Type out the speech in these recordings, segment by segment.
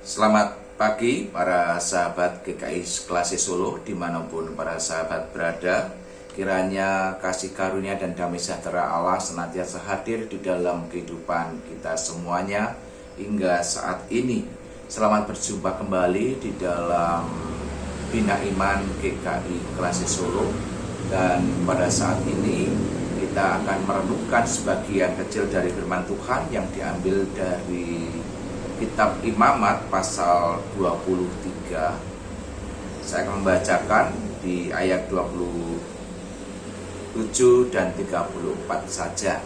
Selamat pagi para sahabat GKI Klase Solo dimanapun para sahabat berada. Kiranya kasih karunia dan damai sejahtera Allah senantiasa hadir di dalam kehidupan kita semuanya hingga saat ini. Selamat berjumpa kembali di dalam Bina Iman GKI Klase Solo. Dan pada saat ini kita akan merenungkan sebagian kecil dari firman Tuhan yang diambil dari Kitab Imamat pasal 23. Saya akan membacakan di ayat 27 dan 34 saja.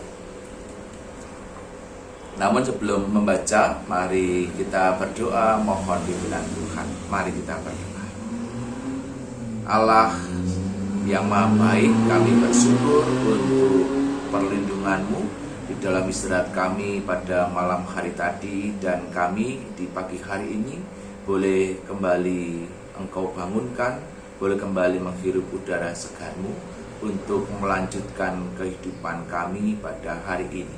Namun sebelum membaca, mari kita berdoa mohon bimbingan Tuhan. Mari kita berdoa. Allah yang Maha Baik, kami bersyukur untuk perlindungan-Mu di dalam istirahat kami pada malam hari tadi, dan kami di pagi hari ini boleh kembali Engkau bangunkan, boleh kembali menghirup udara segar-Mu untuk melanjutkan kehidupan kami pada hari ini.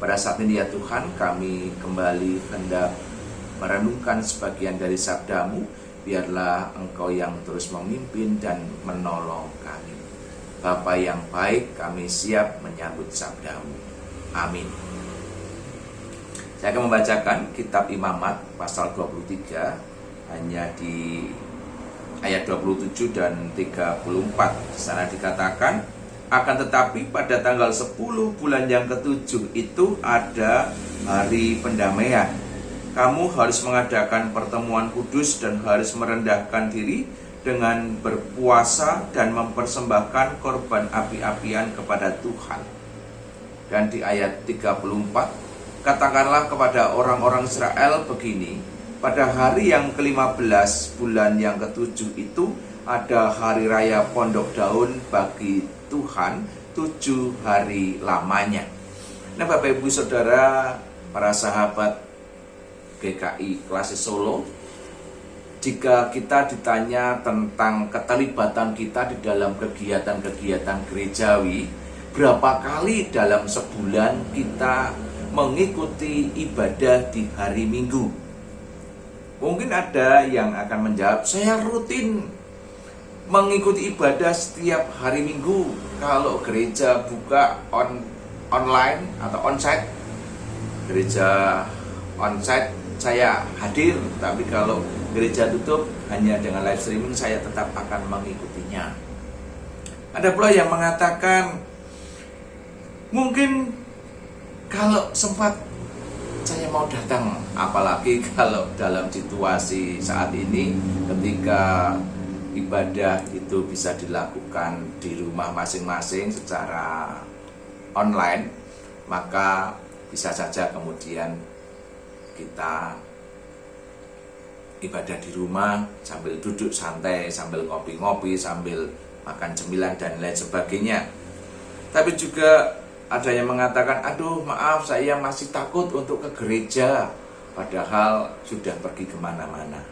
Pada saat ini ya Tuhan, kami kembali hendak merenungkan sebagian dari sabda-Mu. Biarlah Engkau yang terus memimpin dan menolong kami. Bapa yang baik, kami siap menyambut sabda-Mu. Amin. Saya akan membacakan Kitab Imamat pasal 23 hanya di ayat 27 dan 34. Di sana dikatakan, akan tetapi pada tanggal 10 bulan yang ke-7 itu ada hari pendamaian. Kamu harus mengadakan pertemuan kudus dan harus merendahkan diri dengan berpuasa dan mempersembahkan korban api-apian kepada Tuhan. Dan di ayat 34, katakanlah kepada orang-orang Israel begini, pada hari yang ke-15 bulan yang ke-7 itu ada hari raya pondok daun bagi Tuhan 7 hari lamanya. Nah Bapak Ibu Saudara, para sahabat GKI Klase Solo, jika kita ditanya tentang keterlibatan kita di dalam kegiatan-kegiatan gerejawi, berapa kali dalam sebulan kita mengikuti ibadah di hari Minggu? Mungkin ada yang akan menjawab, saya rutin mengikuti ibadah setiap hari Minggu. Kalau gereja buka online atau onsite, gereja onsite saya hadir, tapi kalau gereja tutup hanya dengan live streaming saya tetap akan mengikutinya. Ada pula yang mengatakan, mungkin kalau sempat saya mau datang, apalagi kalau dalam situasi saat ini ketika ibadah itu bisa dilakukan di rumah masing-masing secara online, maka bisa saja kemudian kita ibadah di rumah sambil duduk santai, sambil ngopi-ngopi, sambil makan cemilan dan lain sebagainya. Tapi juga ada yang mengatakan, aduh maaf saya masih takut untuk ke gereja, padahal sudah pergi kemana-mana.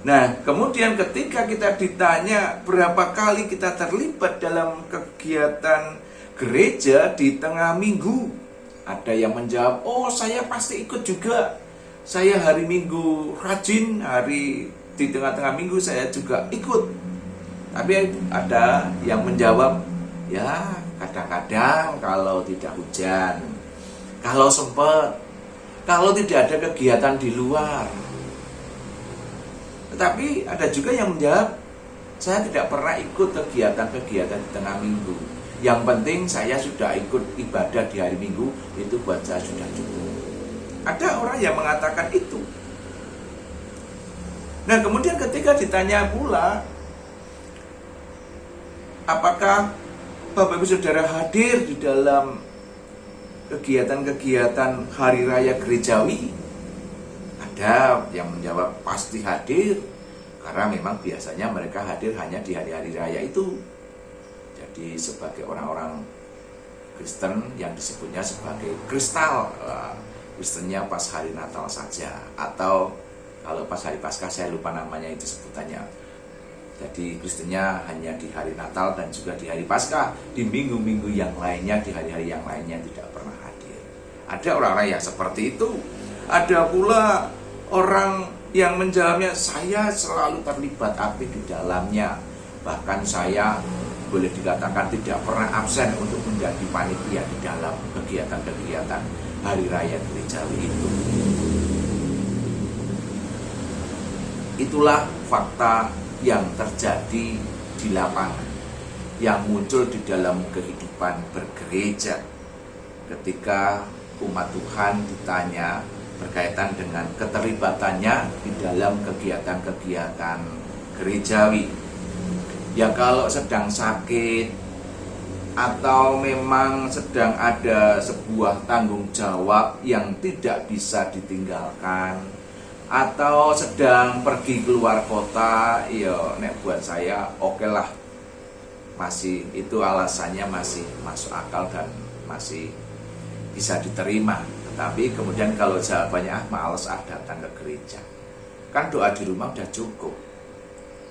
Nah kemudian ketika kita ditanya berapa kali kita terlibat dalam kegiatan gereja di tengah minggu, ada yang menjawab, oh saya pasti ikut juga, saya hari Minggu rajin, hari di tengah-tengah minggu saya juga ikut. Tapi ada yang menjawab, ya kadang-kadang kalau tidak hujan, kalau sempat, kalau tidak ada kegiatan di luar. Tetapi ada juga yang menjawab, saya tidak pernah ikut kegiatan-kegiatan di tengah minggu. Yang penting saya sudah ikut ibadah di hari Minggu, itu buat saya sudah cukup. Ada orang yang mengatakan itu. Nah kemudian ketika ditanya pula, apakah Bapak Ibu Saudara hadir di dalam kegiatan-kegiatan hari raya gerejawi? Ada yang menjawab pasti hadir, karena memang biasanya mereka hadir hanya di hari-hari raya itu. Jadi sebagai orang-orang Kristen yang disebutnya sebagai kristal, Kristennya pas hari Natal saja, atau kalau pas hari Paskah saya lupa namanya itu sebutannya. Jadi Kristennya hanya di hari Natal dan juga di hari Paskah. Di minggu-minggu yang lainnya, di hari-hari yang lainnya tidak pernah hadir. Ada orang-orang yang seperti itu. Ada pula orang yang menjawabnya, saya selalu terlibat aktif di dalamnya. Bahkan saya boleh dikatakan tidak pernah absen untuk menjadi panitia di dalam kegiatan-kegiatan hari raya gerejawi itu. Itulah fakta yang terjadi di lapangan, yang muncul di dalam kehidupan bergereja ketika umat Tuhan ditanya berkaitan dengan keterlibatannya di dalam kegiatan-kegiatan gerejawi. Ya kalau sedang sakit atau memang sedang ada sebuah tanggung jawab yang tidak bisa ditinggalkan, atau sedang pergi keluar kota, ya nek buat saya oke lah, masih itu alasannya masih masuk akal dan masih bisa diterima. Tetapi kemudian kalau jawabannya males datang ke gereja, kan doa di rumah udah cukup.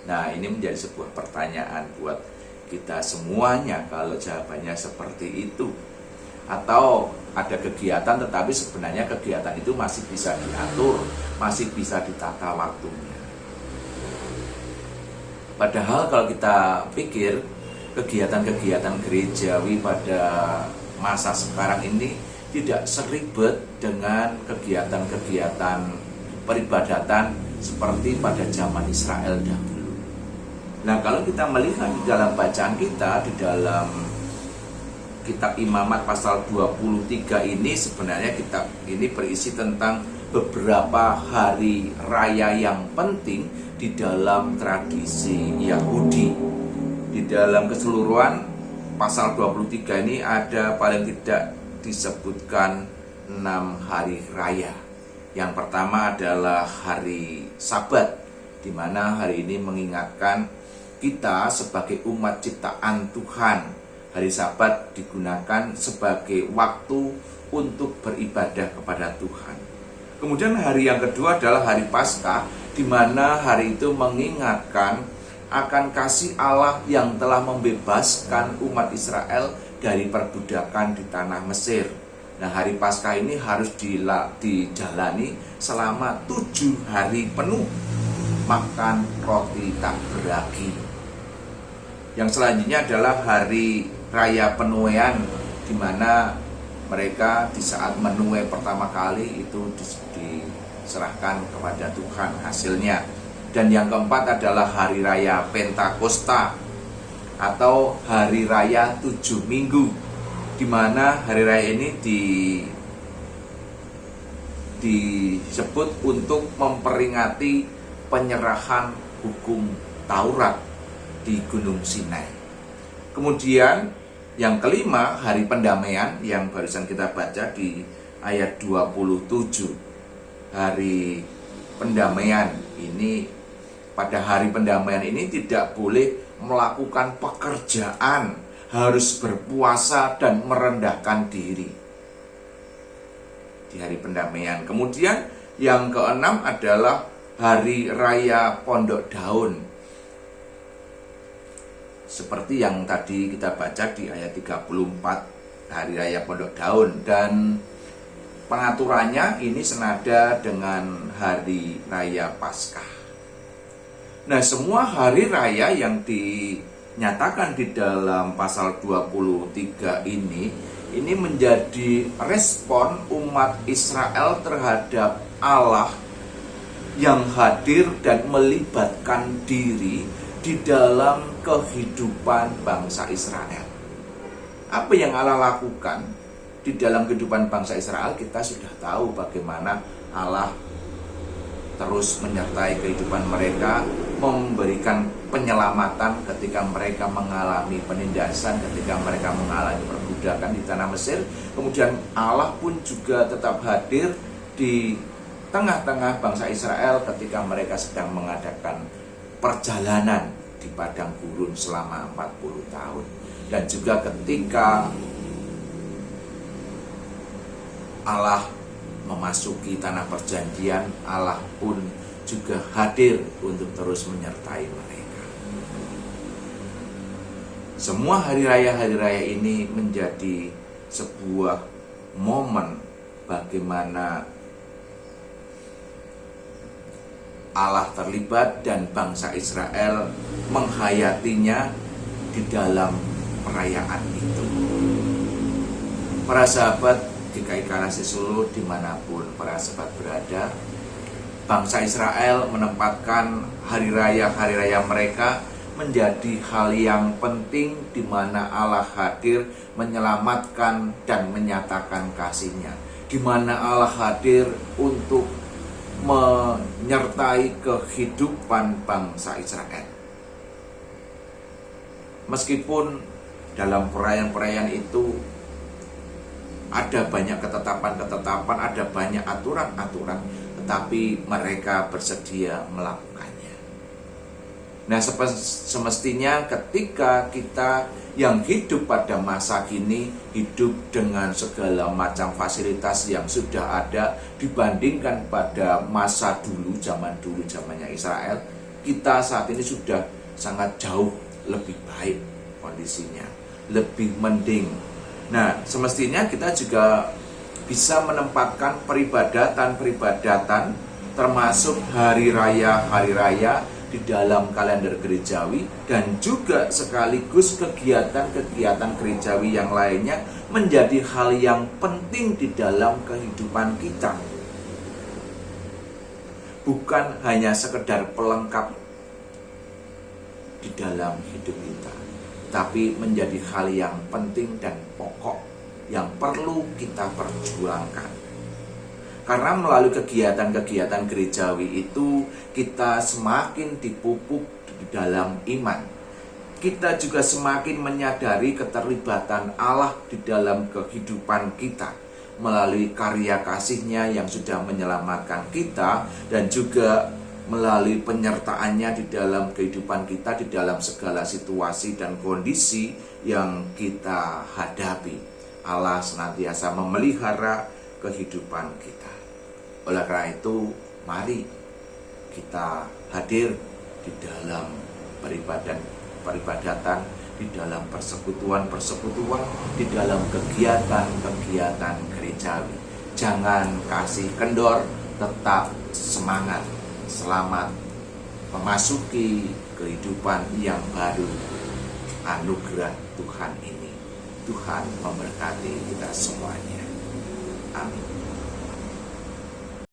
Nah, ini menjadi sebuah pertanyaan buat kita semuanya kalau jawabannya seperti itu. Atau ada kegiatan tetapi sebenarnya kegiatan itu masih bisa diatur, masih bisa ditata waktunya. Padahal kalau kita pikir kegiatan-kegiatan gerejawi pada masa sekarang ini tidak seribet dengan kegiatan-kegiatan peribadatan seperti pada zaman Israel dahulu. Nah, kalau kita melihat di dalam bacaan kita di dalam kitab Imamat pasal 23 ini, sebenarnya kitab ini berisi tentang beberapa hari raya yang penting di dalam tradisi Yahudi. Di dalam keseluruhan pasal 23 ini ada paling tidak disebutkan 6 hari raya. Yang pertama adalah hari Sabat, di mana hari ini mengingatkan kita sebagai umat ciptaan Tuhan. Hari Sabat digunakan sebagai waktu untuk beribadah kepada Tuhan. Kemudian hari yang kedua adalah hari Paskah, di mana hari itu mengingatkan akan kasih Allah yang telah membebaskan umat Israel dari perbudakan di tanah Mesir. Nah, hari Paskah ini harus dijalani selama 7 hari penuh, makan roti tak beragi. Yang selanjutnya adalah hari raya penuaian, di mana mereka di saat menuai pertama kali itu diserahkan kepada Tuhan hasilnya. Dan yang keempat adalah hari raya Pentakosta atau hari raya 7 minggu, di mana hari raya ini disebut untuk memperingati penyerahan hukum Taurat di Gunung Sinai. Kemudian yang kelima, hari pendamaian yang barusan kita baca di ayat 27. Hari pendamaian ini, pada hari pendamaian ini tidak boleh melakukan pekerjaan, harus berpuasa dan merendahkan diri di hari pendamaian. Kemudian yang keenam adalah hari raya Pondok Daun, seperti yang tadi kita baca di ayat 34, hari raya Pondok Daun. Dan pengaturannya ini senada dengan hari raya Paskah. Nah, semua hari raya yang dinyatakan di dalam pasal 23 ini menjadi respon umat Israel terhadap Allah yang hadir dan melibatkan diri di dalam kehidupan bangsa Israel. Apa yang Allah lakukan di dalam kehidupan bangsa Israel? Kita sudah tahu bagaimana Allah terus menyertai kehidupan mereka, memberikan penyelamatan ketika mereka mengalami penindasan, ketika mereka mengalami perbudakan di tanah Mesir. Kemudian Allah pun juga tetap hadir di tengah-tengah bangsa Israel ketika mereka sedang mengadakan perjalanan di padang gurun selama 40 tahun. Dan juga ketika Allah memasuki tanah perjanjian, Allah pun juga hadir untuk terus menyertai mereka. Semua hari raya ini menjadi sebuah momen bagaimana Allah terlibat dan bangsa Israel menghayatinya di dalam perayaan itu. Para sahabat GKI Karasi Solo dimanapun para sahabat berada, bangsa Israel menempatkan hari raya mereka menjadi hal yang penting di mana Allah hadir menyelamatkan dan menyatakan kasih-Nya, di mana Allah hadir untuk menyertai kehidupan bangsa Israel. Meskipun dalam perayaan-perayaan itu ada banyak ketetapan-ketetapan, ada banyak aturan-aturan, tetapi mereka bersedia melakukannya. Nah, semestinya ketika kita yang hidup pada masa kini hidup dengan segala macam fasilitas yang sudah ada dibandingkan pada masa dulu, zamannya Israel, kita saat ini sudah sangat jauh lebih baik kondisinya, lebih mending. Nah, semestinya kita juga bisa menempatkan peribadatan termasuk hari raya di dalam kalender gerejawi dan juga sekaligus kegiatan-kegiatan gerejawi yang lainnya menjadi hal yang penting di dalam kehidupan kita. Bukan hanya sekedar pelengkap di dalam hidup kita, tapi menjadi hal yang penting dan pokok yang perlu kita perjuangkan. Karena melalui kegiatan-kegiatan gerejawi itu kita semakin dipupuk di dalam iman. Kita juga semakin menyadari keterlibatan Allah di dalam kehidupan kita melalui karya kasih-Nya yang sudah menyelamatkan kita dan juga melalui penyertaannya di dalam kehidupan kita, di dalam segala situasi dan kondisi yang kita hadapi. Allah senantiasa memelihara kehidupan kita. Oleh karena itu, mari kita hadir di dalam peribadatan, di dalam persekutuan, di dalam kegiatan-kegiatan gerejawi. Jangan kasih kendor, tetap semangat. Selamat memasuki kehidupan yang baru, anugerah Tuhan ini. Tuhan memberkati kita semuanya. Amin.